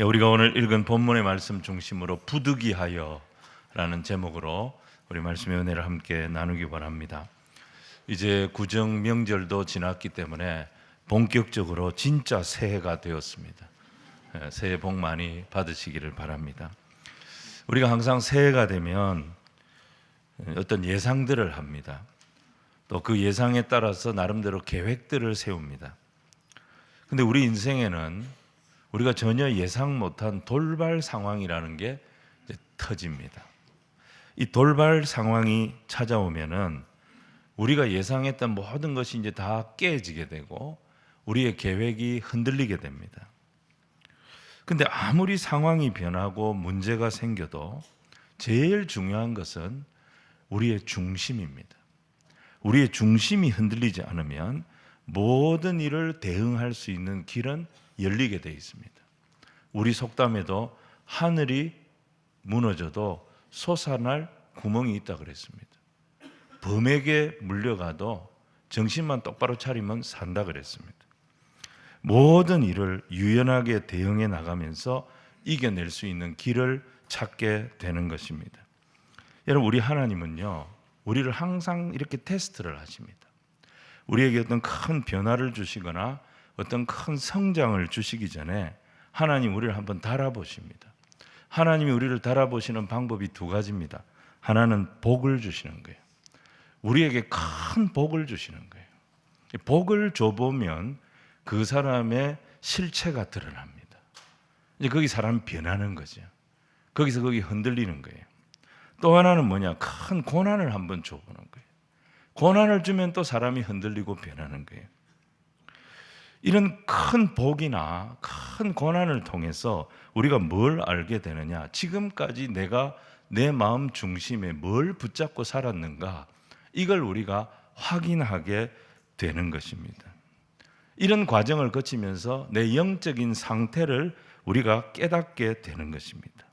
우리가 오늘 읽은 본문의 말씀 중심으로 부득이하여 라는 제목으로 우리 말씀의 은혜를 함께 나누기 원합니다. 이제 구정 명절도 지났기 때문에 본격적으로 진짜 새해가 되었습니다. 새해 복 많이 받으시기를 바랍니다. 우리가 항상 새해가 되면 어떤 예상들을 합니다. 또 그 예상에 따라서 나름대로 계획들을 세웁니다. 근데 우리 인생에는 우리가 전혀 예상 못한 돌발 상황이라는 게 이제 터집니다. 이 돌발 상황이 찾아오면은 우리가 예상했던 모든 것이 이제 다 깨지게 되고 우리의 계획이 흔들리게 됩니다. 근데 아무리 상황이 변하고 문제가 생겨도 제일 중요한 것은 우리의 중심입니다. 우리의 중심이 흔들리지 않으면 모든 일을 대응할 수 있는 길은 열리게 되어 있습니다. 우리 속담에도 하늘이 무너져도 솟아날 구멍이 있다 그랬습니다. 범에게 물려가도 정신만 똑바로 차리면 산다 그랬습니다. 모든 일을 유연하게 대응해 나가면서 이겨낼 수 있는 길을 찾게 되는 것입니다. 여러분, 우리 하나님은요, 우리를 항상 이렇게 테스트를 하십니다. 우리에게 어떤 큰 변화를 주시거나 어떤 큰 성장을 주시기 전에 하나님 우리를 한번 달아보십니다. 하나님이 우리를 달아보시는 방법이 두 가지입니다. 하나는 복을 주시는 거예요. 우리에게 큰 복을 주시는 거예요. 복을 줘보면 그 사람의 실체가 드러납니다. 이제 거기 사람이 변하는 거죠. 거기서 거기 흔들리는 거예요. 또 하나는 뭐냐? 큰 고난을 한번 줘보는 거예요. 고난을 주면 또 사람이 흔들리고 변하는 거예요. 이런 큰 복이나 큰 고난을 통해서 우리가 뭘 알게 되느냐? 지금까지 내가 내 마음 중심에 뭘 붙잡고 살았는가? 이걸 우리가 확인하게 되는 것입니다. 이런 과정을 거치면서 내 영적인 상태를 우리가 깨닫게 되는 것입니다.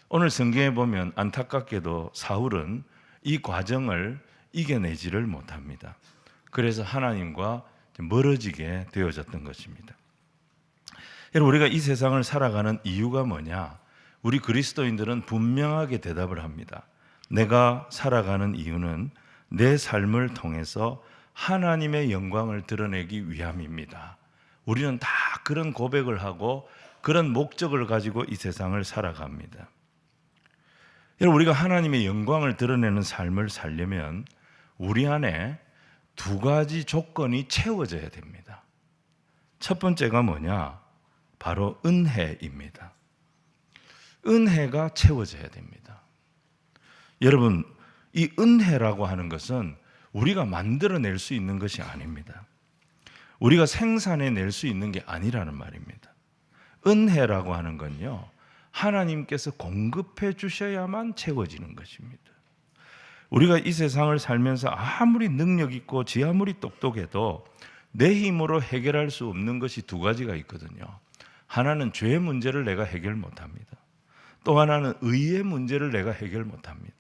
오늘 성경에 보면 안타깝게도 사울은 이 과정을 이겨내지를 못합니다. 그래서 하나님과 멀어지게 되어졌던 것입니다. 여러분, 우리가 이 세상을 살아가는 이유가 뭐냐? 우리 그리스도인들은 분명하게 대답을 합니다. 내가 살아가는 이유는 내 삶을 통해서 하나님의 영광을 드러내기 위함입니다. 우리는 다 그런 고백을 하고 그런 목적을 가지고 이 세상을 살아갑니다. 여러분, 우리가 하나님의 영광을 드러내는 삶을 살려면 우리 안에 두 가지 조건이 채워져야 됩니다. 첫 번째가 뭐냐? 바로 은혜입니다. 은혜가 채워져야 됩니다. 여러분, 이 은혜라고 하는 것은 우리가 만들어낼 수 있는 것이 아닙니다. 우리가 생산해낼 수 있는 게 아니라는 말입니다. 은혜라고 하는 건요, 하나님께서 공급해 주셔야만 채워지는 것입니다. 우리가 이 세상을 살면서 아무리 능력 있고 지 아무리 똑똑해도 내 힘으로 해결할 수 없는 것이 두 가지가 있거든요. 하나는 죄의 문제를 내가 해결 못합니다. 또 하나는 의의 문제를 내가 해결 못합니다.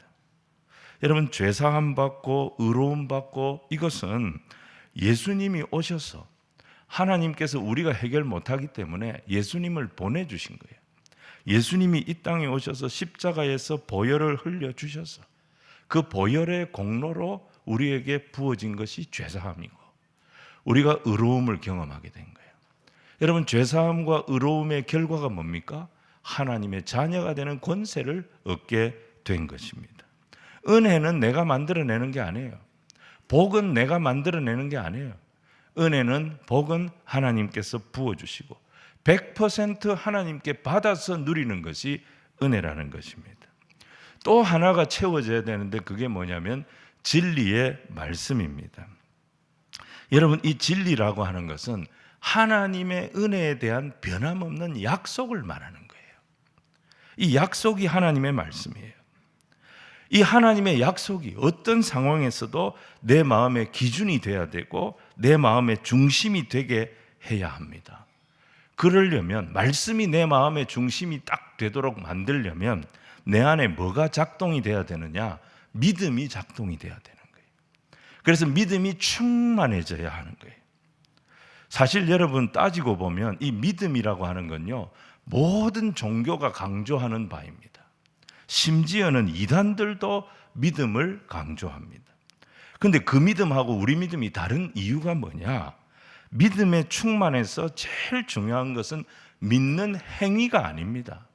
여러분, 죄사함 받고 의로움 받고 이것은 예수님이 오셔서 하나님께서 우리가 해결 못하기 때문에 예수님을 보내주신 거예요. 예수님이 이 땅에 오셔서 십자가에서 보혈을 흘려주셔서 그 보혈의 공로로 우리에게 부어진 것이 죄사함이고 우리가 의로움을 경험하게 된 거예요. 여러분, 죄사함과 의로움의 결과가 뭡니까? 하나님의 자녀가 되는 권세를 얻게 된 것입니다. 은혜는 내가 만들어내는 게 아니에요. 복은 내가 만들어내는 게 아니에요. 은혜는, 복은 하나님께서 부어주시고 100% 하나님께 받아서 누리는 것이 은혜라는 것입니다. 또 하나가 채워져야 되는데 그게 뭐냐면 진리의 말씀입니다. 여러분, 이 진리라고 하는 것은 하나님의 은혜에 대한 변함없는 약속을 말하는 거예요. 이 약속이 하나님의 말씀이에요. 이 하나님의 약속이 어떤 상황에서도 내 마음의 기준이 돼야 되고 내 마음의 중심이 되게 해야 합니다. 그러려면, 말씀이 내 마음의 중심이 딱 되도록 만들려면 내 안에 뭐가 작동이 돼야 되느냐? 믿음이 작동이 돼야 되는 거예요. 그래서 믿음이 충만해져야 하는 거예요. 사실 여러분 따지고 보면 이 믿음이라고 하는 건요, 모든 종교가 강조하는 바입니다. 심지어는 이단들도 믿음을 강조합니다. 그런데 그 믿음하고 우리 믿음이 다른 이유가 뭐냐? 믿음에 충만해서 제일 중요한 것은 믿는 행위가 아닙니다.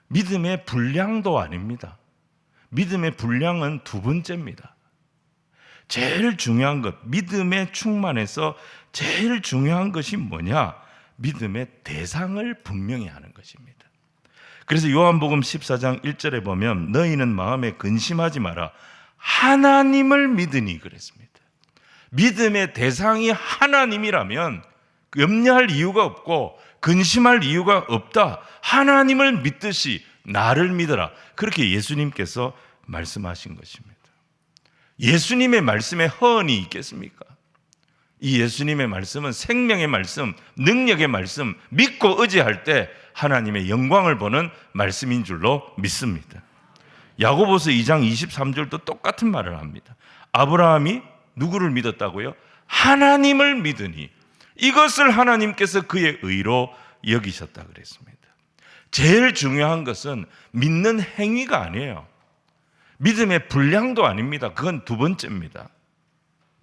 믿음의 분량도 아닙니다. 믿음의 분량은 두 번째입니다. 제일 중요한 것, 믿음에 충만해서 제일 중요한 것이 뭐냐? 믿음의 대상을 분명히 하는 것입니다. 그래서 요한복음 14장 1절에 보면 너희는 마음에 근심하지 마라. 하나님을 믿으니 그랬습니다. 믿음의 대상이 하나님이라면 염려할 이유가 없고 근심할 이유가 없다. 하나님을 믿듯이 나를 믿어라. 그렇게 예수님께서 말씀하신 것입니다. 예수님의 말씀에 허언이 있겠습니까? 이 예수님의 말씀은 생명의 말씀, 능력의 말씀, 믿고 의지할 때 하나님의 영광을 보는 말씀인 줄로 믿습니다. 야고보서 2장 23절도 똑같은 말을 합니다. 아브라함이 누구를 믿었다고요? 하나님을 믿으니 이것을 하나님께서 그의 의로 여기셨다 그랬습니다. 제일 중요한 것은 믿는 행위가 아니에요. 믿음의 분량도 아닙니다. 그건 두 번째입니다.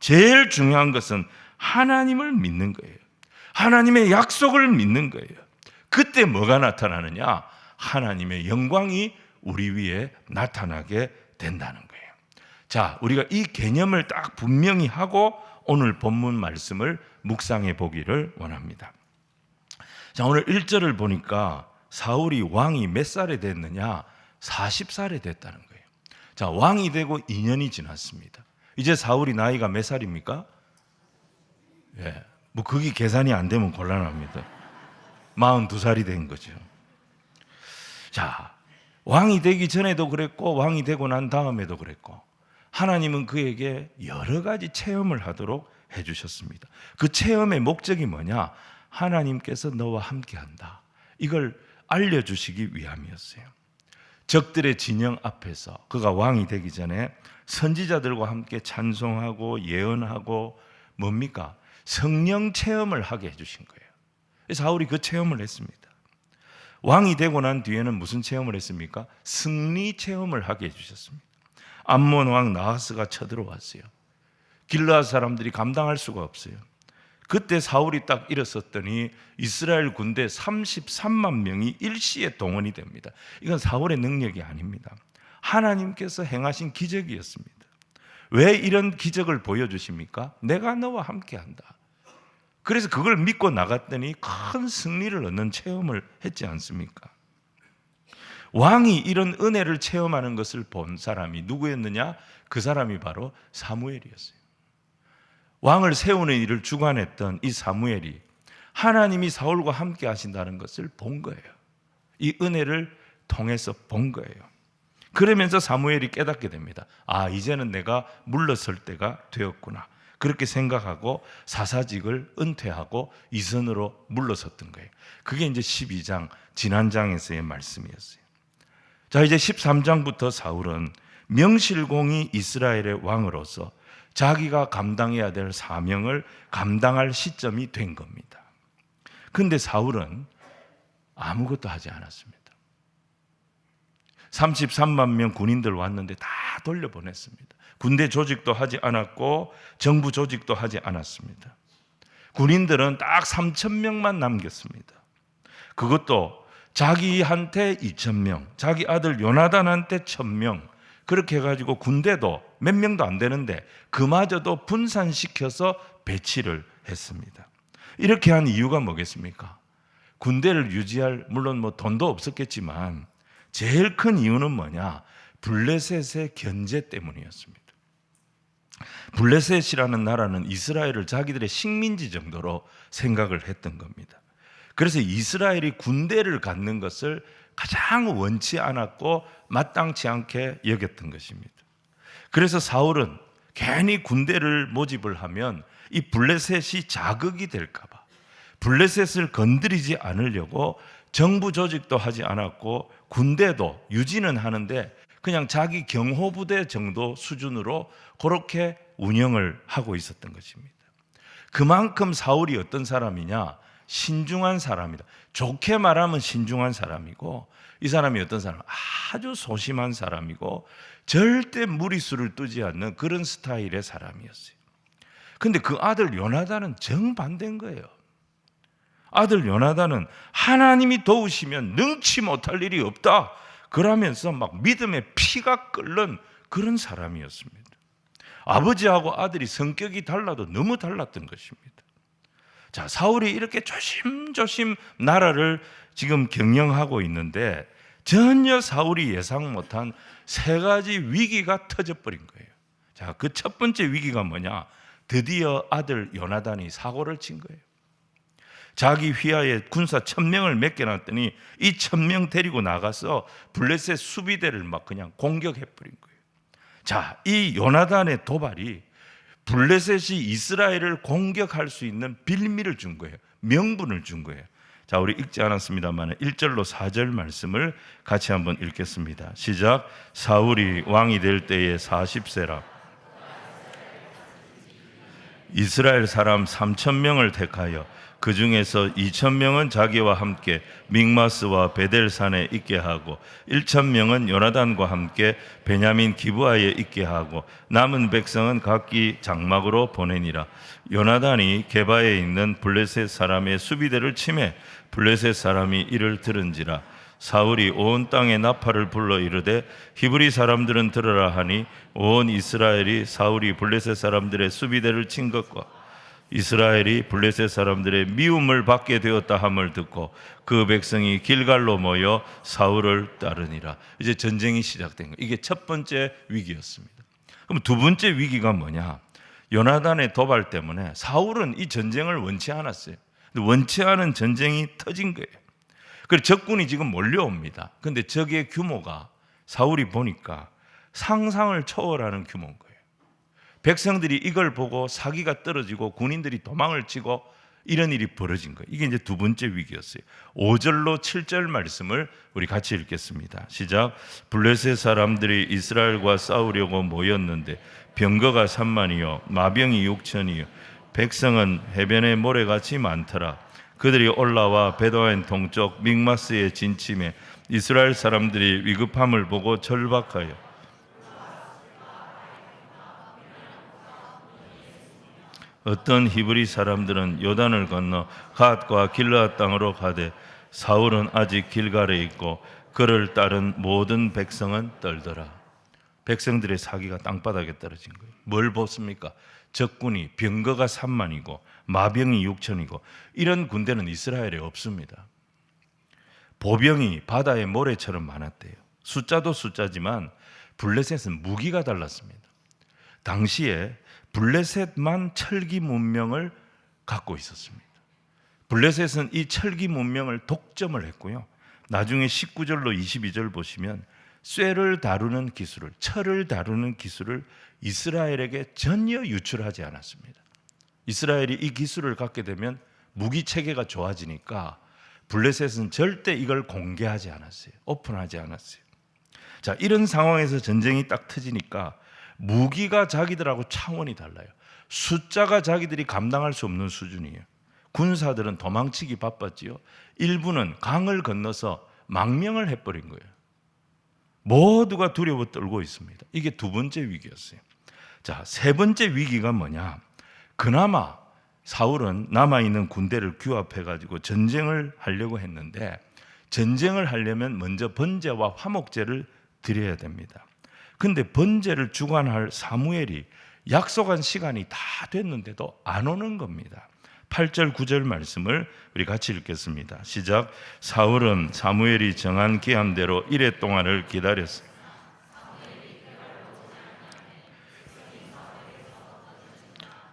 제일 중요한 것은 하나님을 믿는 거예요. 하나님의 약속을 믿는 거예요. 그때 뭐가 나타나느냐? 하나님의 영광이 우리 위에 나타나게 된다는 거예요. 자, 우리가 이 개념을 딱 분명히 하고 오늘 본문 말씀을 묵상해 보기를 원합니다. 자, 오늘 1절을 보니까 사울이 왕이 몇 살에 됐느냐? 40살에 됐다는 거예요. 자, 왕이 되고 2년이 지났습니다. 이제 사울이 나이가 몇 살입니까? 예, 뭐 그게 계산이 안 되면 곤란합니다. 42살이 된 거죠. 자, 왕이 되기 전에도 그랬고 왕이 되고 난 다음에도 그랬고 하나님은 그에게 여러 가지 체험을 하도록 해주셨습니다. 그 체험의 목적이 뭐냐? 하나님께서 너와 함께한다. 이걸 알려주시기 위함이었어요. 적들의 진영 앞에서 그가 왕이 되기 전에 선지자들과 함께 찬송하고 예언하고 뭡니까? 성령 체험을 하게 해주신 거예요. 사울이 그 체험을 했습니다. 왕이 되고 난 뒤에는 무슨 체험을 했습니까? 승리 체험을 하게 해주셨습니다. 암몬 왕 나하스가 쳐들어왔어요. 길르앗 사람들이 감당할 수가 없어요. 그때 사울이 딱 일어섰더니 이스라엘 군대 33만 명이 일시에 동원이 됩니다. 이건 사울의 능력이 아닙니다. 하나님께서 행하신 기적이었습니다. 왜 이런 기적을 보여주십니까? 내가 너와 함께한다. 그래서 그걸 믿고 나갔더니 큰 승리를 얻는 체험을 했지 않습니까? 왕이 이런 은혜를 체험하는 것을 본 사람이 누구였느냐? 그 사람이 바로 사무엘이었어요. 왕을 세우는 일을 주관했던 이 사무엘이 하나님이 사울과 함께 하신다는 것을 본 거예요. 이 은혜를 통해서 본 거예요. 그러면서 사무엘이 깨닫게 됩니다. 아, 이제는 내가 물러설 때가 되었구나. 그렇게 생각하고 사사직을 은퇴하고 이선으로 물러섰던 거예요. 그게 이제 12장 지난 장에서의 말씀이었어요. 자, 이제 13장부터 사울은 명실공히 이스라엘의 왕으로서 자기가 감당해야 될 사명을 감당할 시점이 된 겁니다. 그런데 사울은 아무것도 하지 않았습니다. 33만 명 군인들 왔는데 다 돌려보냈습니다. 군대 조직도 하지 않았고 정부 조직도 하지 않았습니다. 군인들은 딱 3,000명만 남겼습니다. 그것도 자기한테 2,000명, 자기 아들 요나단한테 1,000명, 그렇게 해가지고 군대도 몇 명도 안 되는데 그마저도 분산시켜서 배치를 했습니다. 이렇게 한 이유가 뭐겠습니까? 군대를 유지할, 물론 뭐 돈도 없었겠지만 제일 큰 이유는 뭐냐? 블레셋의 견제 때문이었습니다. 블레셋이라는 나라는 이스라엘을 자기들의 식민지 정도로 생각을 했던 겁니다. 그래서 이스라엘이 군대를 갖는 것을 가장 원치 않았고 마땅치 않게 여겼던 것입니다. 그래서 사울은 괜히 군대를 모집을 하면 이 블레셋이 자극이 될까 봐 블레셋을 건드리지 않으려고 정부 조직도 하지 않았고 군대도 유지는 하는데 그냥 자기 경호부대 정도 수준으로 그렇게 운영을 하고 있었던 것입니다. 그만큼 사울이 어떤 사람이냐? 신중한 사람이다. 좋게 말하면 신중한 사람이고, 이 사람이 어떤 사람? 아주 소심한 사람이고 절대 무리수를 두지 않는 그런 스타일의 사람이었어요. 근데 그 아들 요나단은 정반대인 거예요. 아들 요나단은 하나님이 도우시면 능치 못할 일이 없다 그러면서 막 믿음의 피가 끓는 그런 사람이었습니다. 아버지하고 아들이 성격이 달라도 너무 달랐던 것입니다. 자, 사울이 이렇게 조심조심 나라를 지금 경영하고 있는데 전혀 사울이 예상 못한 세 가지 위기가 터져버린 거예요. 자, 그 첫 번째 위기가 뭐냐? 드디어 아들 요나단이 사고를 친 거예요. 자기 휘하에 군사 1000명을 맡겨놨더니 이 1000명 데리고 나가서 블레셋 수비대를 막 그냥 공격해버린 거예요. 자, 이 요나단의 도발이 블레셋이 이스라엘을 공격할 수 있는 빌미를 준 거예요. 명분을 준 거예요. 자, 우리 읽지 않았습니다만 1절로 4절 말씀을 같이 한번 읽겠습니다. 시작. 사울이 왕이 될 때에 40세라 이스라엘 사람 3000명을 택하여 그 중에서 2000명은 자기와 함께 믹마스와 베델산에 있게 하고 1000명은 요나단과 함께 베냐민 기브아에 있게 하고 남은 백성은 각기 장막으로 보내니라. 요나단이 게바에 있는 블레셋 사람의 수비대를 치매 블레셋 사람이 이를 들은지라. 사울이 온 땅에 나팔을 불러 이르되 히브리 사람들은 들으라 하니 온 이스라엘이 사울이 블레셋 사람들의 수비대를 친 것과 이스라엘이 블레셋 사람들의 미움을 받게 되었다 함을 듣고 그 백성이 길갈로 모여 사울을 따르니라. 이제 전쟁이 시작된 거예요. 이게 첫 번째 위기였습니다. 그럼 두 번째 위기가 뭐냐? 요나단의 도발 때문에 사울은 이 전쟁을 원치 않았어요. 근데 원치 않은 전쟁이 터진 거예요. 그래서 적군이 지금 몰려옵니다. 그런데 적의 규모가 사울이 보니까 상상을 초월하는 규모인 거예요. 백성들이 이걸 보고 사기가 떨어지고 군인들이 도망을 치고 이런 일이 벌어진 거예요. 이게 이제 두 번째 위기였어요. 5절로 7절 말씀을 우리 같이 읽겠습니다. 시작. 블레셋 사람들이 이스라엘과 싸우려고 모였는데 병거가 3만이요 마병이 6천이요 백성은 해변의 모래같이 많더라. 그들이 올라와 베도아인 동쪽 믹마스에 진침해 이스라엘 사람들이 위급함을 보고 절박하여 어떤 히브리 사람들은 요단을 건너 갓과 길르앗 땅으로 가되 사울은 아직 길갈에 있고 그를 따른 모든 백성은 떨더라. 백성들의 사기가 땅바닥에 떨어진 거예요. 뭘 보습니까? 적군이 병거가 3만이고 마병이 6천이고 이런 군대는 이스라엘에 없습니다. 보병이 바다의 모래처럼 많았대요. 숫자도 숫자지만 블레셋은 무기가 달랐습니다. 당시에 블레셋만 철기 문명을 갖고 있었습니다. 블레셋은 이 철기 문명을 독점을 했고요. 나중에 19절로 22절 보시면 쇠를 다루는 기술을, 철을 다루는 기술을 이스라엘에게 전혀 유출하지 않았습니다. 이스라엘이 이 기술을 갖게 되면 무기 체계가 좋아지니까 블레셋은 절대 이걸 공개하지 않았어요. 오픈하지 않았어요. 자, 이런 상황에서 전쟁이 딱 터지니까 무기가 자기들하고 차원이 달라요. 숫자가 자기들이 감당할 수 없는 수준이에요. 군사들은 도망치기 바빴지요. 일부는 강을 건너서 망명을 해버린 거예요. 모두가 두려워 떨고 있습니다. 이게 두 번째 위기였어요. 자, 세 번째 위기가 뭐냐? 그나마 사울은 남아있는 군대를 규합해가지고 전쟁을 하려고 했는데 전쟁을 하려면 먼저 번제와 화목제를 드려야 됩니다. 근데 번제를 주관할 사무엘이 약속한 시간이 다 됐는데도 안 오는 겁니다. 8절 9절 말씀을 우리 같이 읽겠습니다. 시작. 사울은 사무엘이 정한 기한대로 이레 동안을 기다렸어요.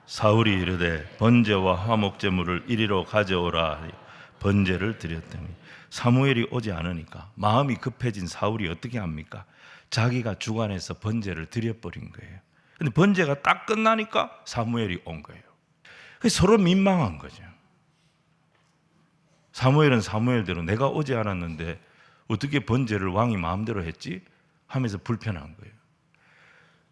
사울이 이르되 번제와 화목제물을 이리로 가져오라 하여 번제를 드렸더니 사무엘이 오지 않으니까 마음이 급해진 사울이 어떻게 합니까? 자기가 주관해서 번제를 드려버린 거예요. 근데 번제가 딱 끝나니까 사무엘이 온 거예요. 서로 민망한 거죠. 사무엘은 사무엘대로 내가 오지 않았는데 어떻게 번제를 왕이 마음대로 했지? 하면서 불편한 거예요.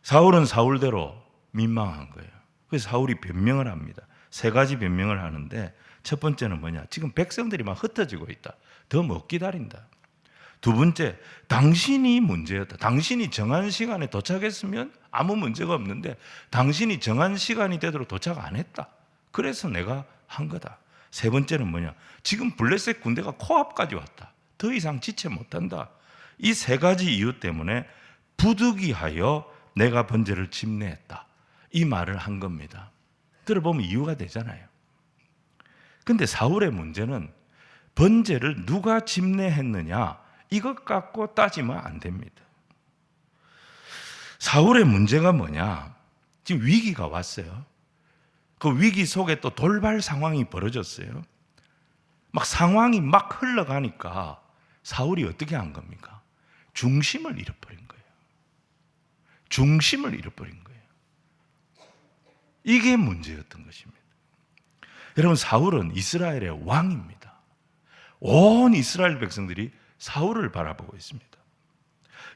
사울은 사울대로 민망한 거예요. 그래서 사울이 변명을 합니다. 세 가지 변명을 하는데, 첫 번째는 뭐냐? 지금 백성들이 막 흩어지고 있다. 더 못 기다린다. 두 번째, 당신이 문제였다. 당신이 정한 시간에 도착했으면 아무 문제가 없는데 당신이 정한 시간이 되도록 도착 안 했다. 그래서 내가 한 거다. 세 번째는 뭐냐? 지금 블레셋 군대가 코앞까지 왔다. 더 이상 지체 못한다. 이 세 가지 이유 때문에 부득이하여 내가 번제를 집례했다. 이 말을 한 겁니다. 들어보면 이유가 되잖아요. 근데 사울의 문제는 번제를 누가 집례했느냐, 이것 갖고 따지면 안 됩니다. 사울의 문제가 뭐냐? 지금 위기가 왔어요. 그 위기 속에 또 돌발 상황이 벌어졌어요. 막 상황이 막 흘러가니까 사울이 어떻게 한 겁니까? 중심을 잃어버린 거예요. 중심을 잃어버린 거예요. 이게 문제였던 것입니다. 여러분, 사울은 이스라엘의 왕입니다. 온 이스라엘 백성들이 사울을 바라보고 있습니다.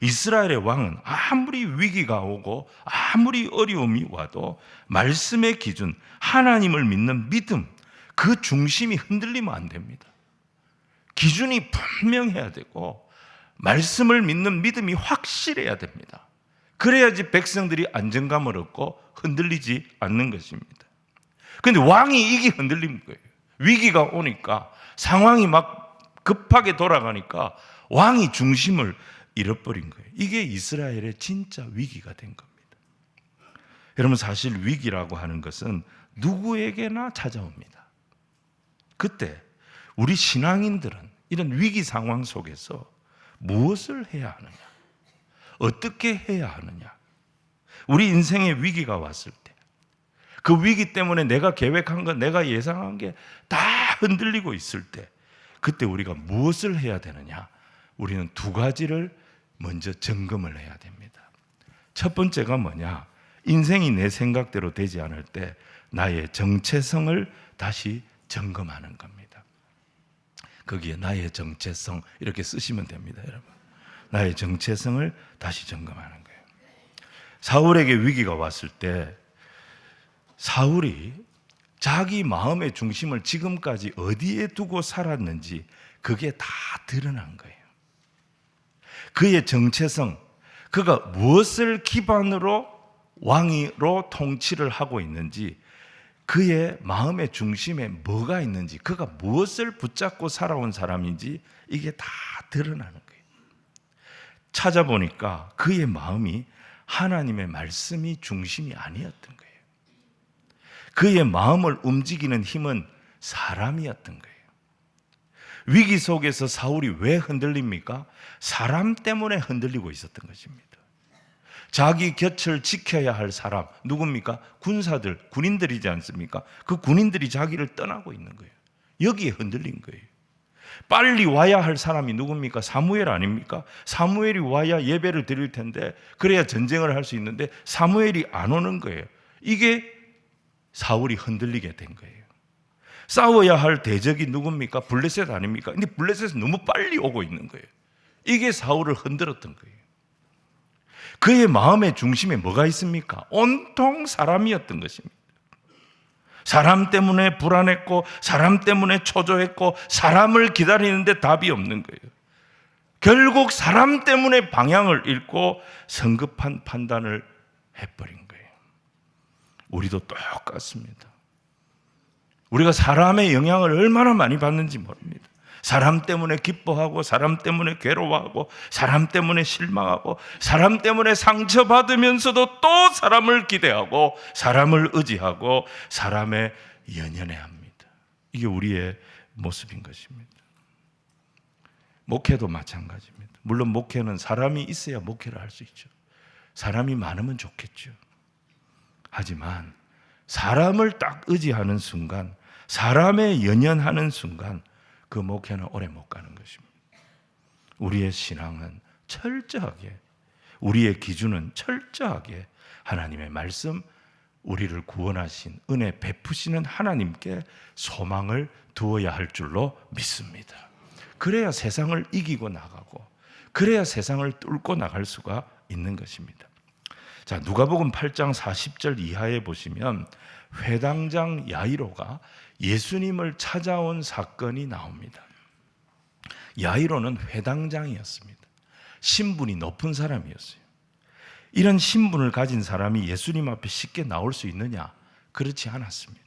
이스라엘의 왕은 아무리 위기가 오고 아무리 어려움이 와도 말씀의 기준, 하나님을 믿는 믿음, 그 중심이 흔들리면 안 됩니다. 기준이 분명해야 되고 말씀을 믿는 믿음이 확실해야 됩니다. 그래야지 백성들이 안정감을 얻고 흔들리지 않는 것입니다. 그런데 왕이 이게 흔들린 거예요. 위기가 오니까, 상황이 막 급하게 돌아가니까 왕이 중심을 잃어버린 거예요. 이게 이스라엘의 진짜 위기가 된 겁니다. 여러분, 사실 위기라고 하는 것은 누구에게나 찾아옵니다. 그때 우리 신앙인들은 이런 위기 상황 속에서 무엇을 해야 하느냐, 어떻게 해야 하느냐, 우리 인생에 위기가 왔을 때, 그 위기 때문에 내가 계획한 것, 내가 예상한 게 다 흔들리고 있을 때, 그때 우리가 무엇을 해야 되느냐? 우리는 두 가지를 먼저 점검을 해야 됩니다. 첫 번째가 뭐냐? 인생이 내 생각대로 되지 않을 때 나의 정체성을 다시 점검하는 겁니다. 거기에 나의 정체성 이렇게 쓰시면 됩니다, 여러분. 나의 정체성을 다시 점검하는 거예요. 사울에게 위기가 왔을 때 사울이 자기 마음의 중심을 지금까지 어디에 두고 살았는지 그게 다 드러난 거예요. 그의 정체성, 그가 무엇을 기반으로 왕으로 통치를 하고 있는지, 그의 마음의 중심에 뭐가 있는지, 그가 무엇을 붙잡고 살아온 사람인지 이게 다 드러나는 거예요. 찾아보니까 그의 마음이 하나님의 말씀이 중심이 아니었던 거예요. 그의 마음을 움직이는 힘은 사람이었던 거예요. 위기 속에서 사울이 왜 흔들립니까? 사람 때문에 흔들리고 있었던 것입니다. 자기 곁을 지켜야 할 사람, 누굽니까? 군사들, 군인들이지 않습니까? 그 군인들이 자기를 떠나고 있는 거예요. 여기에 흔들린 거예요. 빨리 와야 할 사람이 누굽니까? 사무엘 아닙니까? 사무엘이 와야 예배를 드릴 텐데, 그래야 전쟁을 할 수 있는데 사무엘이 안 오는 거예요. 이게 사울이 흔들리게 된 거예요. 싸워야 할 대적이 누굽니까? 블레셋 아닙니까? 근데 블레셋은 너무 빨리 오고 있는 거예요. 이게 사울을 흔들었던 거예요. 그의 마음의 중심에 뭐가 있습니까? 온통 사람이었던 것입니다. 사람 때문에 불안했고, 사람 때문에 초조했고, 사람을 기다리는데 답이 없는 거예요. 결국 사람 때문에 방향을 잃고 성급한 판단을 해버린 거예요. 우리도 똑같습니다. 우리가 사람의 영향을 얼마나 많이 받는지 모릅니다. 사람 때문에 기뻐하고, 사람 때문에 괴로워하고, 사람 때문에 실망하고, 사람 때문에 상처받으면서도 또 사람을 기대하고, 사람을 의지하고, 사람에 연연해합니다. 이게 우리의 모습인 것입니다. 목회도 마찬가지입니다. 물론 목회는 사람이 있어야 목회를 할 수 있죠. 사람이 많으면 좋겠죠. 하지만 사람을 딱 의지하는 순간, 사람에 연연하는 순간 그 목회는 오래 못 가는 것입니다. 우리의 신앙은 철저하게, 우리의 기준은 철저하게 하나님의 말씀, 우리를 구원하신 은혜 베푸시는 하나님께 소망을 두어야 할 줄로 믿습니다. 그래야 세상을 이기고 나가고, 그래야 세상을 뚫고 나갈 수가 있는 것입니다. 자, 누가복음 8장 40절 이하에 보시면 회당장 야이로가 예수님을 찾아온 사건이 나옵니다. 야이로는 회당장이었습니다. 신분이 높은 사람이었어요. 이런 신분을 가진 사람이 예수님 앞에 쉽게 나올 수 있느냐? 그렇지 않았습니다.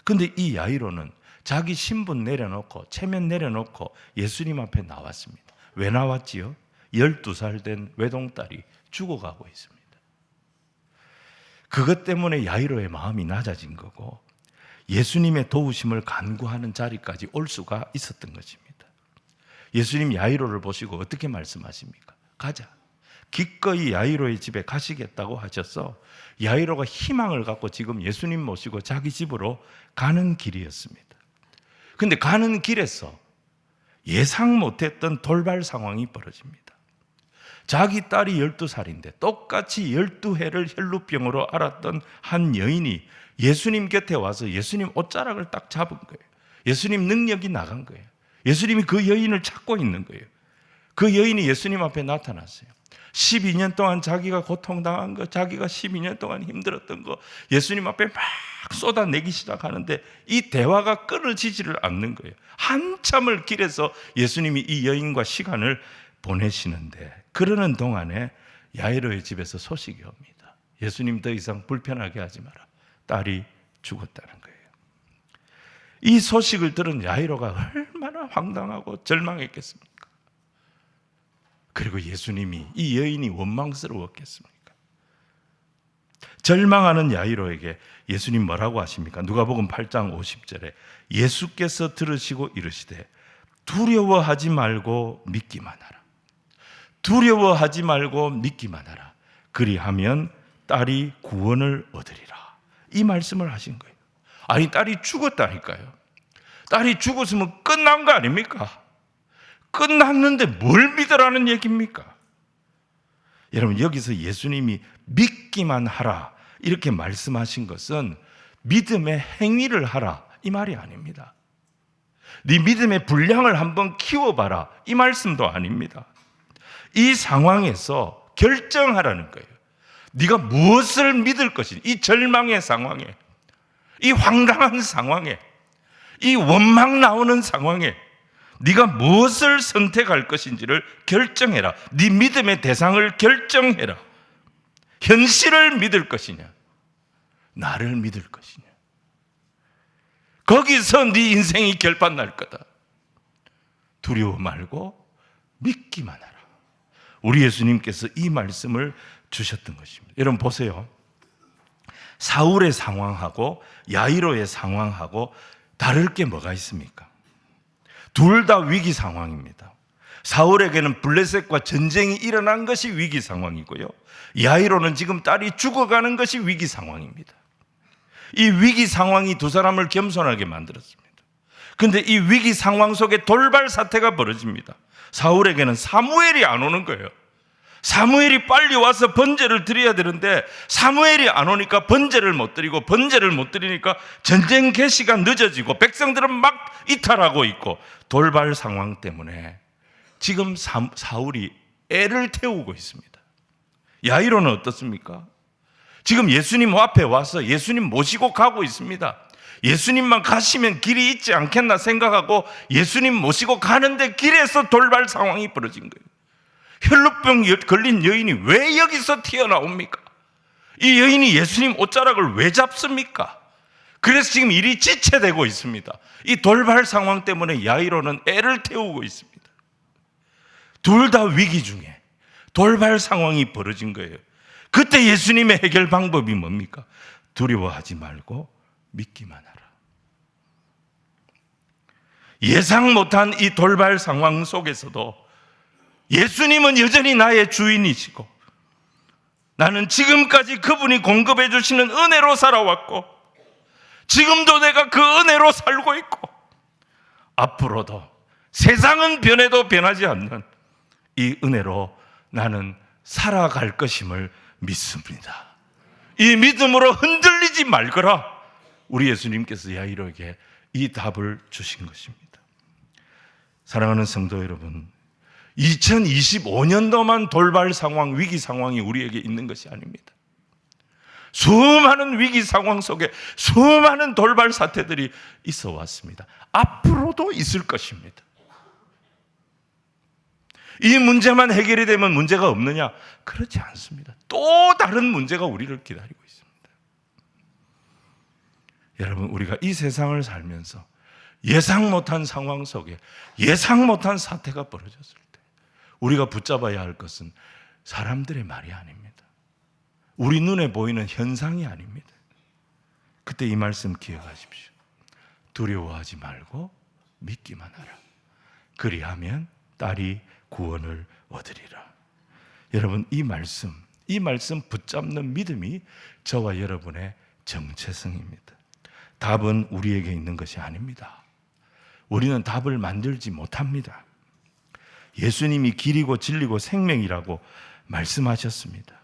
근데 이 야이로는 자기 신분 내려놓고 체면 내려놓고 예수님 앞에 나왔습니다. 왜 나왔지요? 12살 된 외동딸이 죽어가고 있습니다. 그것 때문에 야이로의 마음이 낮아진 거고 예수님의 도우심을 간구하는 자리까지 올 수가 있었던 것입니다. 예수님 야이로를 보시고 어떻게 말씀하십니까? 가자. 기꺼이 야이로의 집에 가시겠다고 하셔서 야이로가 희망을 갖고 지금 예수님 모시고 자기 집으로 가는 길이었습니다. 근데 가는 길에서 예상 못했던 돌발 상황이 벌어집니다. 자기 딸이 12살인데 똑같이 12해를 혈루병으로 앓았던 한 여인이 예수님 곁에 와서 예수님 옷자락을 딱 잡은 거예요. 예수님 능력이 나간 거예요. 예수님이 그 여인을 찾고 있는 거예요. 그 여인이 예수님 앞에 나타났어요. 12년 동안 자기가 고통당한 거, 자기가 12년 동안 힘들었던 거 예수님 앞에 막 쏟아내기 시작하는데 이 대화가 끊어지지를 않는 거예요. 한참을 길에서 예수님이 이 여인과 시간을 보내시는데 그러는 동안에 야이로의 집에서 소식이 옵니다. 예수님 더 이상 불편하게 하지 마라. 딸이 죽었다는 거예요. 이 소식을 들은 야이로가 얼마나 황당하고 절망했겠습니까? 그리고 예수님이 이 여인이 원망스러웠겠습니까? 절망하는 야이로에게 예수님 뭐라고 하십니까? 누가복음 8장 50절에 예수께서 들으시고 이르시되 두려워하지 말고 믿기만 하라. 두려워하지 말고 믿기만 하라. 그리하면 딸이 구원을 얻으리라. 이 말씀을 하신 거예요. 아니, 딸이 죽었다니까요. 딸이 죽었으면 끝난 거 아닙니까? 끝났는데 뭘 믿으라는 얘기입니까? 여러분, 여기서 예수님이 믿기만 하라 이렇게 말씀하신 것은 믿음의 행위를 하라 이 말이 아닙니다. 네 믿음의 분량을 한번 키워봐라 이 말씀도 아닙니다. 이 상황에서 결정하라는 거예요. 네가 무엇을 믿을 것인지, 이 절망의 상황에, 이 황당한 상황에, 이 원망 나오는 상황에 네가 무엇을 선택할 것인지를 결정해라. 네 믿음의 대상을 결정해라. 현실을 믿을 것이냐, 나를 믿을 것이냐. 거기서 네 인생이 결판 날 거다. 두려워 말고 믿기만 하라. 우리 예수님께서 이 말씀을 주셨던 것입니다. 여러분 보세요. 사울의 상황하고 야이로의 상황하고 다를 게 뭐가 있습니까? 둘 다 위기 상황입니다. 사울에게는 블레셋과 전쟁이 일어난 것이 위기 상황이고요. 야이로는 지금 딸이 죽어가는 것이 위기 상황입니다. 이 위기 상황이 두 사람을 겸손하게 만들었습니다. 그런데 이 위기 상황 속에 돌발 사태가 벌어집니다. 사울에게는 사무엘이 안 오는 거예요. 사무엘이 빨리 와서 번제를 드려야 되는데 사무엘이 안 오니까 번제를 못 드리고, 번제를 못 드리니까 전쟁 개시가 늦어지고 백성들은 막 이탈하고 있고, 돌발 상황 때문에 지금 사울이 애를 태우고 있습니다. 야이로는 어떻습니까? 지금 예수님 앞에 와서 예수님 모시고 가고 있습니다. 예수님만 가시면 길이 있지 않겠나 생각하고 예수님 모시고 가는데 길에서 돌발 상황이 벌어진 거예요. 혈루병 걸린 여인이 왜 여기서 튀어나옵니까? 이 여인이 예수님 옷자락을 왜 잡습니까? 그래서 지금 일이 지체되고 있습니다. 이 돌발 상황 때문에 야이로는 애를 태우고 있습니다. 둘 다 위기 중에 돌발 상황이 벌어진 거예요. 그때 예수님의 해결 방법이 뭡니까? 두려워하지 말고 믿기만 하라. 예상 못한 이 돌발 상황 속에서도 예수님은 여전히 나의 주인이시고 나는 지금까지 그분이 공급해 주시는 은혜로 살아왔고 지금도 내가 그 은혜로 살고 있고 앞으로도 세상은 변해도 변하지 않는 이 은혜로 나는 살아갈 것임을 믿습니다. 이 믿음으로 흔들리지 말거라. 우리 예수님께서 야이로에게 이 답을 주신 것입니다. 사랑하는 성도 여러분, 2025년도만 돌발 상황, 위기 상황이 우리에게 있는 것이 아닙니다. 수많은 위기 상황 속에 수많은 돌발 사태들이 있어 왔습니다. 앞으로도 있을 것입니다. 이 문제만 해결이 되면 문제가 없느냐? 그렇지 않습니다. 또 다른 문제가 우리를 기다리고 있습니다. 여러분, 우리가 이 세상을 살면서 예상 못한 상황 속에 예상 못한 사태가 벌어졌을 때 우리가 붙잡아야 할 것은 사람들의 말이 아닙니다. 우리 눈에 보이는 현상이 아닙니다. 그때 이 말씀 기억하십시오. 두려워하지 말고 믿기만 하라. 그리하면 딸이 구원을 얻으리라. 여러분, 이 말씀 붙잡는 믿음이 저와 여러분의 정체성입니다. 답은 우리에게 있는 것이 아닙니다. 우리는 답을 만들지 못합니다. 예수님이 길이고 진리고 생명이라고 말씀하셨습니다.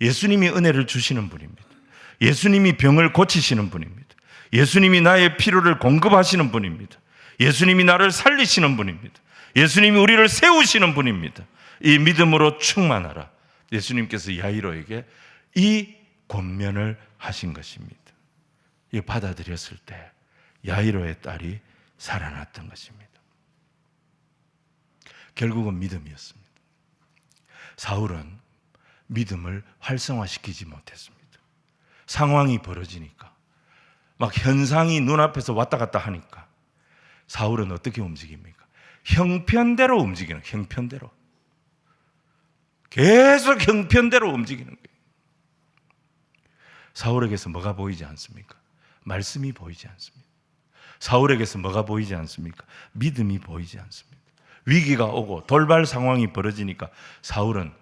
예수님이 은혜를 주시는 분입니다. 예수님이 병을 고치시는 분입니다. 예수님이 나의 필요를 공급하시는 분입니다. 예수님이 나를 살리시는 분입니다. 예수님이 우리를 세우시는 분입니다. 이 믿음으로 충만하라. 예수님께서 야이로에게 이 권면을 하신 것입니다. 이 받아들였을 때 야이로의 딸이 살아났던 것입니다. 결국은 믿음이었습니다. 사울은 믿음을 활성화시키지 못했습니다. 상황이 벌어지니까, 막 현상이 눈앞에서 왔다 갔다 하니까 사울은 어떻게 움직입니까? 형편대로 움직이는, 형편대로. 계속 형편대로 움직이는 거예요. 사울에게서 뭐가 보이지 않습니까? 말씀이 보이지 않습니다. 사울에게서 뭐가 보이지 않습니까? 믿음이 보이지 않습니다. 위기가 오고 돌발 상황이 벌어지니까 사울은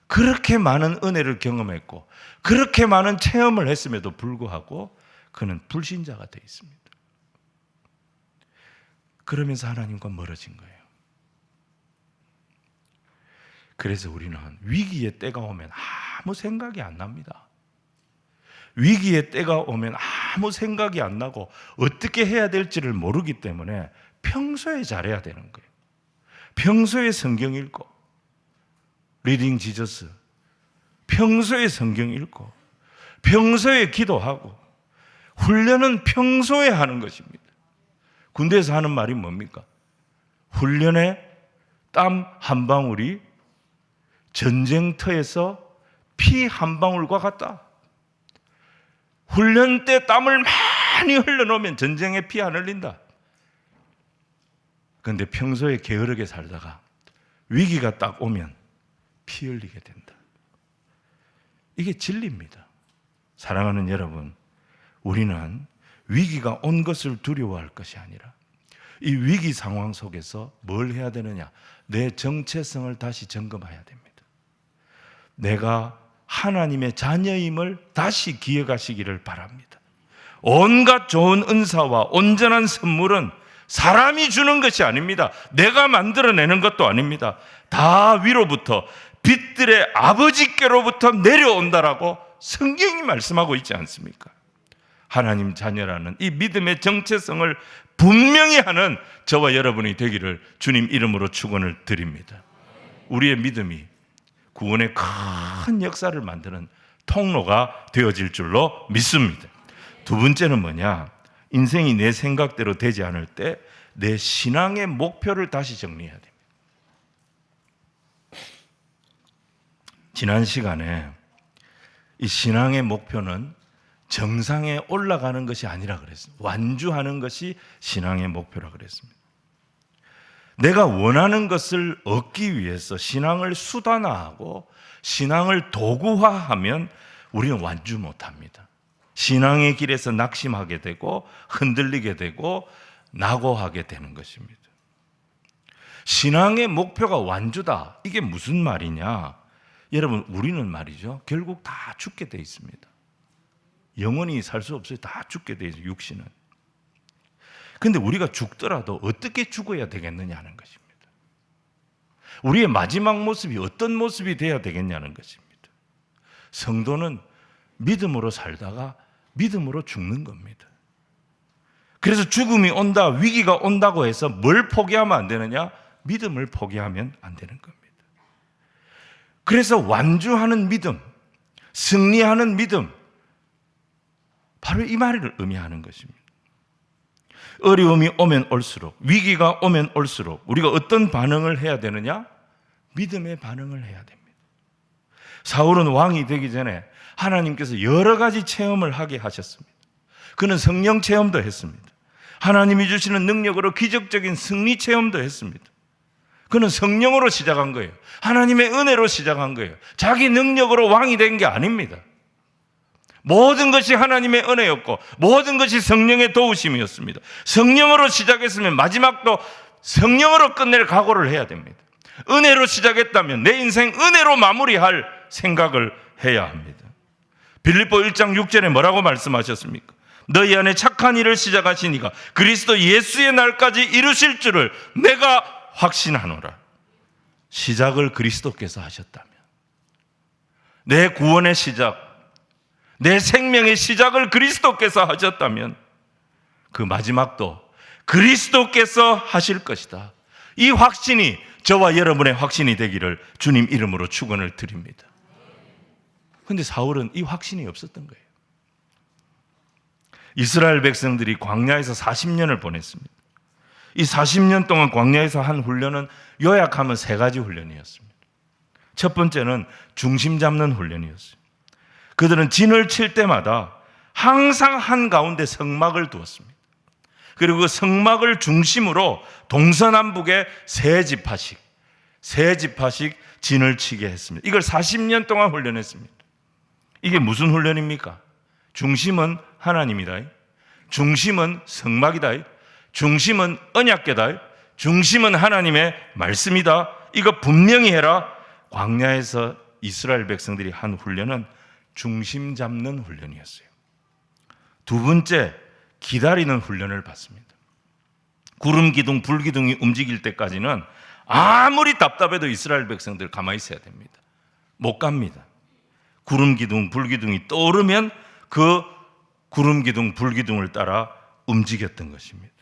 그렇게 많은 은혜를 경험했고 그렇게 많은 체험을 했음에도 불구하고 그는 불신자가 되어 있습니다. 그러면서 하나님과 멀어진 거예요. 그래서 우리는 위기의 때가 오면 아무 생각이 안 납니다. 위기의 때가 오면 아무 생각이 안 나고 어떻게 해야 될지를 모르기 때문에 평소에 잘해야 되는 거예요. 평소에 성경 읽고, 리딩 지저스, 평소에 성경 읽고, 평소에 기도하고, 훈련은 평소에 하는 것입니다. 군대에서 하는 말이 뭡니까? 훈련에 땀 한 방울이 전쟁터에서 피 한 방울과 같다. 훈련 때 땀을 많이 흘려놓으면 전쟁에 피 안 흘린다. 그런데 평소에 게으르게 살다가 위기가 딱 오면 피 흘리게 된다. 이게 진리입니다. 사랑하는 여러분, 우리는 위기가 온 것을 두려워할 것이 아니라 이 위기 상황 속에서 뭘 해야 되느냐? 내 정체성을 다시 점검해야 됩니다. 내가 하나님의 자녀임을 다시 기억하시기를 바랍니다. 온갖 좋은 은사와 온전한 선물은 사람이 주는 것이 아닙니다. 내가 만들어내는 것도 아닙니다. 다 위로부터, 빛들의 아버지께로부터 내려온다라고 성경이 말씀하고 있지 않습니까? 하나님 자녀라는 이 믿음의 정체성을 분명히 하는 저와 여러분이 되기를 주님 이름으로 축원을 드립니다. 우리의 믿음이 구원의 큰 역사를 만드는 통로가 되어질 줄로 믿습니다. 두 번째는 뭐냐? 인생이 내 생각대로 되지 않을 때 내 신앙의 목표를 다시 정리해야 됩니다. 지난 시간에 이 신앙의 목표는 정상에 올라가는 것이 아니라 그랬습니다. 완주하는 것이 신앙의 목표라 그랬습니다. 내가 원하는 것을 얻기 위해서 신앙을 수단화하고 신앙을 도구화하면 우리는 완주 못합니다. 신앙의 길에서 낙심하게 되고 흔들리게 되고 낙오하게 되는 것입니다. 신앙의 목표가 완주다. 이게 무슨 말이냐? 여러분, 우리는 말이죠, 결국 다 죽게 돼 있습니다. 영원히 살 수 없어요. 다 죽게 돼 있어요, 육신은. 근데 우리가 죽더라도 어떻게 죽어야 되겠느냐는 것입니다. 우리의 마지막 모습이 어떤 모습이 돼야 되겠냐는 것입니다. 성도는 믿음으로 살다가 믿음으로 죽는 겁니다. 그래서 죽음이 온다, 위기가 온다고 해서 뭘 포기하면 안 되느냐? 믿음을 포기하면 안 되는 겁니다. 그래서 완주하는 믿음, 승리하는 믿음, 바로 이 말을 의미하는 것입니다. 어려움이 오면 올수록, 위기가 오면 올수록 우리가 어떤 반응을 해야 되느냐? 믿음의 반응을 해야 됩니다. 사울은 왕이 되기 전에 하나님께서 여러 가지 체험을 하게 하셨습니다. 그는 성령 체험도 했습니다. 하나님이 주시는 능력으로 기적적인 승리 체험도 했습니다. 그는 성령으로 시작한 거예요. 하나님의 은혜로 시작한 거예요. 자기 능력으로 왕이 된 게 아닙니다. 모든 것이 하나님의 은혜였고 모든 것이 성령의 도우심이었습니다. 성령으로 시작했으면 마지막도 성령으로 끝낼 각오를 해야 됩니다. 은혜로 시작했다면 내 인생 은혜로 마무리할 생각을 해야 합니다. 빌립보 1장 6절에 뭐라고 말씀하셨습니까? 너희 안에 착한 일을 시작하신 이가 그리스도 예수의 날까지 이루실 줄을 내가 확신하노라. 시작을 그리스도께서 하셨다면, 내 구원의 시작, 내 생명의 시작을 그리스도께서 하셨다면 그 마지막도 그리스도께서 하실 것이다. 이 확신이 저와 여러분의 확신이 되기를 주님 이름으로 축원을 드립니다. 그런데 사울은 이 확신이 없었던 거예요. 이스라엘 백성들이 광야에서 40년을 보냈습니다. 이 40년 동안 광야에서 한 훈련은 요약하면 3가지 훈련이었습니다. 첫 번째는 중심 잡는 훈련이었어요. 그들은 진을 칠 때마다 항상 한가운데 성막을 두었습니다. 그리고 그 성막을 중심으로 동서남북에 3지파씩 진을 치게 했습니다. 이걸 40년 동안 훈련했습니다. 이게 무슨 훈련입니까? 중심은 하나님이다. 중심은 성막이다. 중심은 언약궤다. 중심은 하나님의 말씀이다. 이거 분명히 해라. 광야에서 이스라엘 백성들이 한 훈련은 중심 잡는 훈련이었어요. 두 번째, 기다리는 훈련을 받습니다. 구름 기둥, 불 기둥이 움직일 때까지는 아무리 답답해도 이스라엘 백성들 가만히 있어야 됩니다. 못 갑니다. 구름 기둥, 불 기둥이 떠오르면 그 구름 기둥, 불 기둥을 따라 움직였던 것입니다.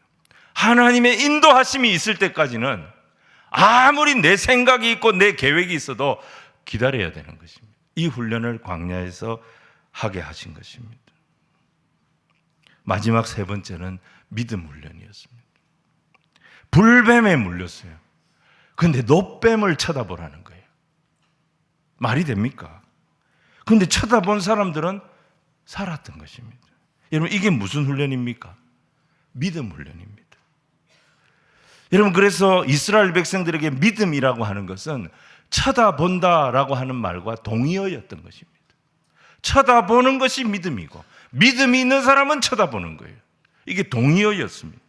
하나님의 인도하심이 있을 때까지는 아무리 내 생각이 있고 내 계획이 있어도 기다려야 되는 것입니다. 이 훈련을 광야에서 하게 하신 것입니다. 마지막 3번째는 믿음 훈련이었습니다. 불뱀에 물렸어요. 그런데 노뱀을 쳐다보라는 거예요. 말이 됩니까? 그런데 쳐다본 사람들은 살았던 것입니다. 여러분, 이게 무슨 훈련입니까? 믿음 훈련입니다. 여러분, 그래서 이스라엘 백성들에게 믿음이라고 하는 것은 쳐다본다라고 하는 말과 동의어였던 것입니다. 쳐다보는 것이 믿음이고 믿음이 있는 사람은 쳐다보는 거예요. 이게 동의어였습니다.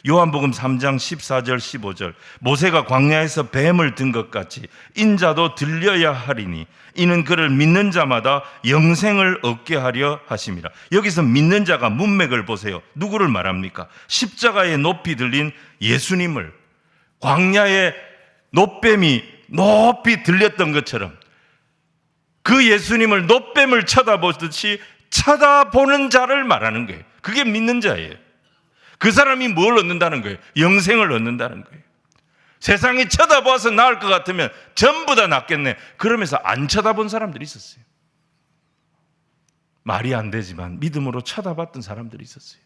요한복음 3장 14절 15절 모세가 광야에서 뱀을 든 것 같이 인자도 들려야 하리니 이는 그를 믿는 자마다 영생을 얻게 하려 하심이라. 여기서 믿는 자가 문맥을 보세요. 누구를 말합니까? 십자가에 높이 들린 예수님을, 광야에 노뱀이 높이 들렸던 것처럼 그 예수님을 노뱀을 쳐다보듯이 쳐다보는 자를 말하는 거예요. 그게 믿는 자예요. 그 사람이 뭘 얻는다는 거예요? 영생을 얻는다는 거예요. 세상이 쳐다봐서 나을 것 같으면 전부 다 낫겠네. 그러면서 안 쳐다본 사람들이 있었어요. 말이 안 되지만 믿음으로 쳐다봤던 사람들이 있었어요.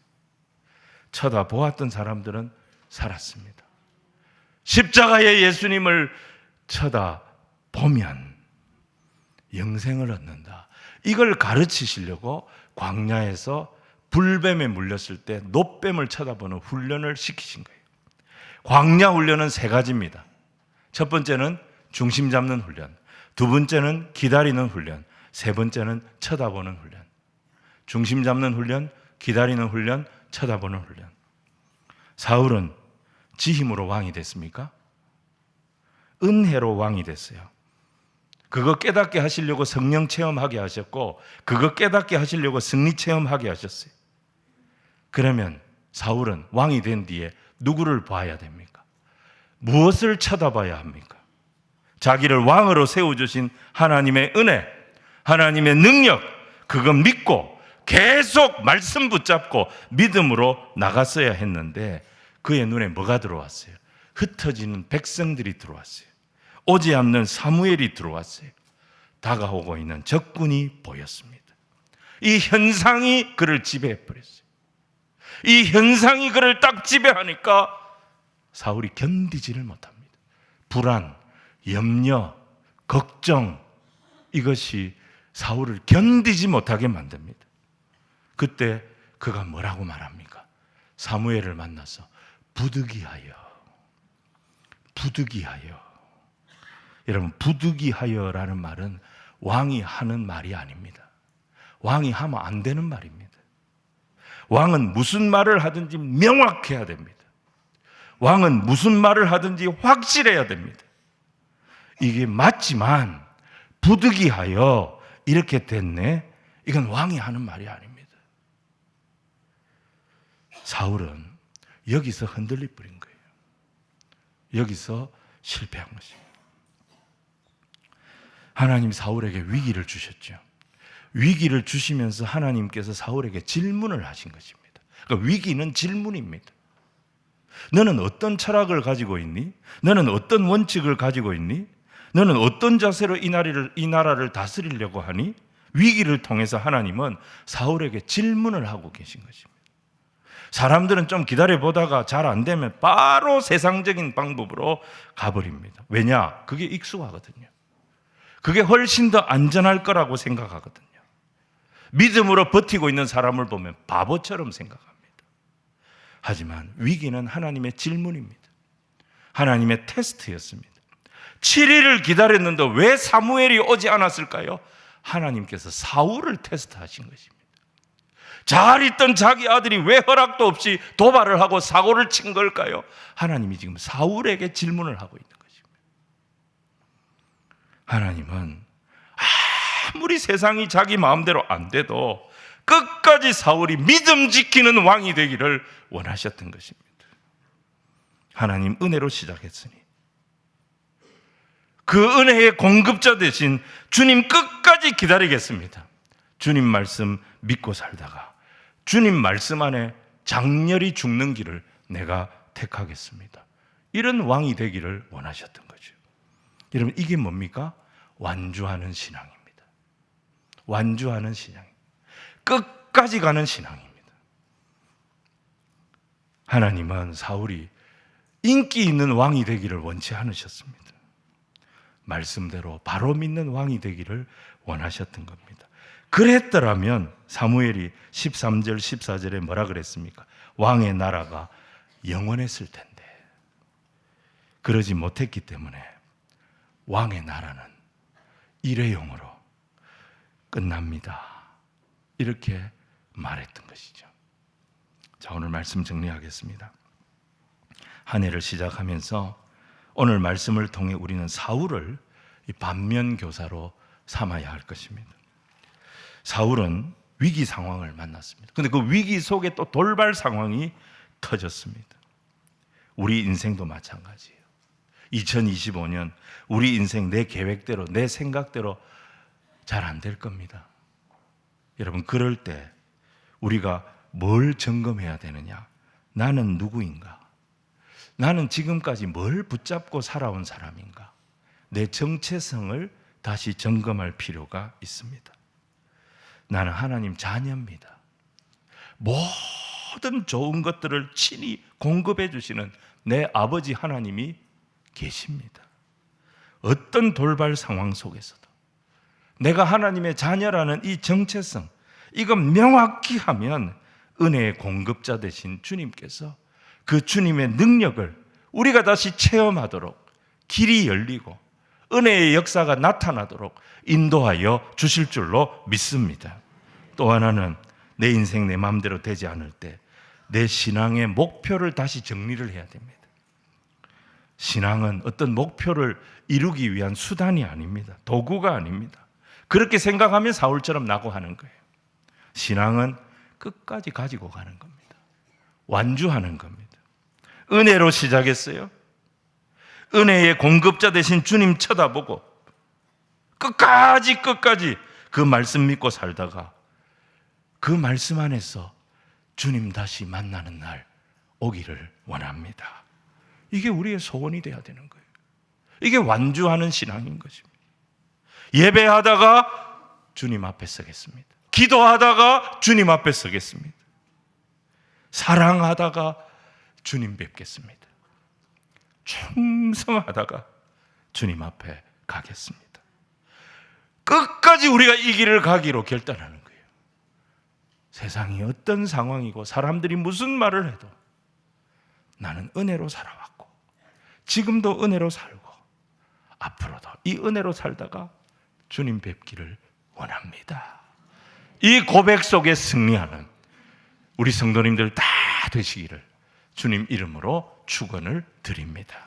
쳐다보았던 사람들은 살았습니다. 십자가의 예수님을 쳐다보면 영생을 얻는다. 이걸 가르치시려고 광야에서 불뱀에 물렸을 때 노뱀을 쳐다보는 훈련을 시키신 거예요. 광야 훈련은 3가지입니다. 첫 번째는 중심 잡는 훈련, 두 번째는 기다리는 훈련, 세 번째는 쳐다보는 훈련. 중심 잡는 훈련, 기다리는 훈련, 쳐다보는 훈련. 사울은 지 힘으로 왕이 됐습니까? 은혜로 왕이 됐어요. 그거 깨닫게 하시려고 성령 체험하게 하셨고 그거 깨닫게 하시려고 승리 체험하게 하셨어요. 그러면 사울은 왕이 된 뒤에 누구를 봐야 됩니까? 무엇을 쳐다봐야 합니까? 자기를 왕으로 세워주신 하나님의 은혜, 하나님의 능력, 그거 믿고 계속 말씀 붙잡고 믿음으로 나갔어야 했는데 그의 눈에 뭐가 들어왔어요? 흩어지는 백성들이 들어왔어요. 오지 않는 사무엘이 들어왔어요. 다가오고 있는 적군이 보였습니다. 이 현상이 그를 지배해 버렸어요. 이 현상이 그를 딱 지배하니까 사울이 견디지를 못합니다. 불안, 염려, 걱정, 이것이 사울을 견디지 못하게 만듭니다. 그때 그가 뭐라고 말합니까? 사무엘을 만나서 부득이하여. 여러분, 부득이하여라는 말은 왕이 하는 말이 아닙니다. 왕이 하면 안 되는 말입니다. 왕은 무슨 말을 하든지 명확해야 됩니다. 왕은 무슨 말을 하든지 확실해야 됩니다. 이게 맞지만 부득이하여 이렇게 됐네, 이건 왕이 하는 말이 아닙니다. 사울은 여기서 흔들릴 뿐인 거예요. 여기서 실패한 것입니다. 하나님 사울에게 위기를 주셨죠. 위기를 주시면서 하나님께서 사울에게 질문을 하신 것입니다. 그러니까 위기는 질문입니다. 너는 어떤 철학을 가지고 있니? 너는 어떤 원칙을 가지고 있니? 너는 어떤 자세로 이 나라를 다스리려고 하니? 위기를 통해서 하나님은 사울에게 질문을 하고 계신 것입니다. 사람들은 좀 기다려보다가 잘 안 되면 바로 세상적인 방법으로 가버립니다. 왜냐? 그게 익숙하거든요. 그게 훨씬 더 안전할 거라고 생각하거든요. 믿음으로 버티고 있는 사람을 보면 바보처럼 생각합니다. 하지만 위기는 하나님의 질문입니다. 하나님의 테스트였습니다. 7일을 기다렸는데 왜 사무엘이 오지 않았을까요? 하나님께서 사울을 테스트하신 것입니다. 잘 있던 자기 아들이 왜 허락도 없이 도발을 하고 사고를 친 걸까요? 하나님이 지금 사울에게 질문을 하고 있는 것입니다. 하나님은 아무리 세상이 자기 마음대로 안 돼도 끝까지 사울이 믿음 지키는 왕이 되기를 원하셨던 것입니다. 하나님 은혜로 시작했으니 그 은혜의 공급자 되신 주님 끝까지 기다리겠습니다. 주님 말씀 믿고 살다가 주님 말씀 안에 장렬히 죽는 길을 내가 택하겠습니다. 이런 왕이 되기를 원하셨던 거죠. 여러분, 이게 뭡니까? 완주하는 신앙입니다. 완주하는 신앙, 끝까지 가는 신앙입니다. 하나님은 사울이 인기 있는 왕이 되기를 원치 않으셨습니다. 말씀대로 바로 믿는 왕이 되기를 원하셨던 겁니다. 그랬더라면 사무엘이 13절 14절에 뭐라 그랬습니까? 왕의 나라가 영원했을 텐데 그러지 못했기 때문에 왕의 나라는 일회용으로 끝납니다. 이렇게 말했던 것이죠. 자, 오늘 말씀 정리하겠습니다. 한 해를 시작하면서 오늘 말씀을 통해 우리는 사울을 반면교사로 삼아야 할 것입니다. 사울은 위기 상황을 만났습니다. 그런데 그 위기 속에 또 돌발 상황이 터졌습니다. 우리 인생도 마찬가지예요. 2025년 우리 인생 내 계획대로 내 생각대로 잘 안 될 겁니다. 여러분, 그럴 때 우리가 뭘 점검해야 되느냐? 나는 누구인가? 나는 지금까지 뭘 붙잡고 살아온 사람인가? 내 정체성을 다시 점검할 필요가 있습니다. 나는 하나님 자녀입니다. 모든 좋은 것들을 친히 공급해 주시는 내 아버지 하나님이 계십니다. 어떤 돌발 상황 속에서도 내가 하나님의 자녀라는 이 정체성, 이건 명확히 하면 은혜의 공급자 되신 주님께서 그 주님의 능력을 우리가 다시 체험하도록 길이 열리고 은혜의 역사가 나타나도록 인도하여 주실 줄로 믿습니다. 또 하나는 내 인생 내 마음대로 되지 않을 때 내 신앙의 목표를 다시 정리를 해야 됩니다. 신앙은 어떤 목표를 이루기 위한 수단이 아닙니다. 도구가 아닙니다. 그렇게 생각하면 사울처럼 낙오하는 거예요. 신앙은 끝까지 가지고 가는 겁니다. 완주하는 겁니다. 은혜로 시작했어요. 은혜의 공급자 되신 주님 쳐다보고 끝까지 그 말씀 믿고 살다가 그 말씀 안에서 주님 다시 만나는 날 오기를 원합니다. 이게 우리의 소원이 돼야 되는 거예요. 이게 완주하는 신앙인 것입니다. 예배하다가 주님 앞에 서겠습니다. 기도하다가 주님 앞에 서겠습니다. 사랑하다가 주님 뵙겠습니다. 충성하다가 주님 앞에 가겠습니다. 끝까지 우리가 이 길을 가기로 결단하는 거예요. 세상이 어떤 상황이고 사람들이 무슨 말을 해도 나는 은혜로 살아왔고 지금도 은혜로 살고 앞으로도 이 은혜로 살다가 주님 뵙기를 원합니다. 이 고백 속에 승리하는 우리 성도님들 다 되시기를 주님 이름으로 축원을 드립니다.